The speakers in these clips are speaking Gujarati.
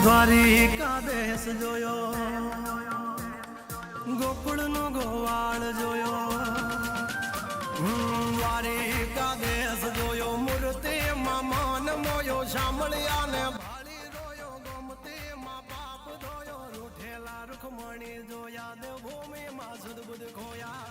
દ્વારિકા દેશ જોયો, ગોકુળનો ગોવાળ જોયો, દ્વારિકા દેશ જોયો, મૂર્તિમાં મન મોયો, સાંભળ્યા ને ભાળી રોયો, ગોમતીમાં પાપ ધોયો, રૂઠેલા રૂખમણી જોયા, દેવભૂમિમાં સુદબુદ ખોયા.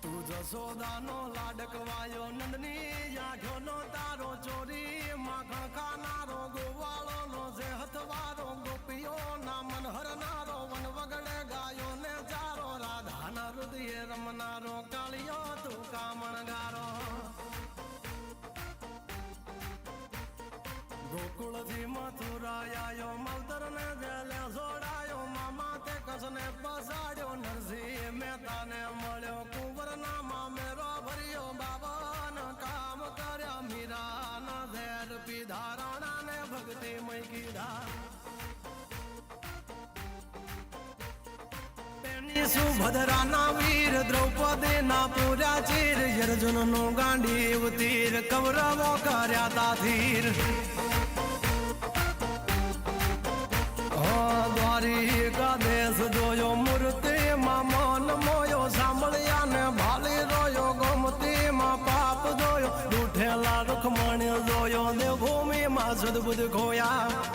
તું જશોદાનો લાડકવાયો, નંદની આંખોનો તારો, ચોરી માખણ ખાનારો, ગોવાળોનો જે હથવારો, ગોપીઓના મન હરનારો, વન વગડે ગાયો ને ચારો, રાધાના હૃદયે રમનારો, કાળિયો તું કામણગારો. ગોકુળથી મથુરા આયો, માવતર ને જેલે જોડાયો, મામા તે કસને બસાડ્યો, નરસિંહ મહેતાને મળ્યો, કુંવરના મામેરો ભર્યો, બાબન કામ કર્યા, મીરાના ઝેર પીધા, રાણાને ભક્તિમય કીધા. સુભદ્રાના વીર, દ્રૌપદીના પૂર્યા ચીર, અર્જુનનું ગાંડીવ તીર, કૌરવો કર્યા તાથીર. દ્વારિકા દેશ જોયો, મૂર્તિમાં મન મોયો, સાંભળ્યા ને ભાળી રોયો, ગોમતીમાં પાપ જોયો, રૂઠેલા રૂખમણી જોયો, દેવભૂમિમાં સદબુદ ખોયા.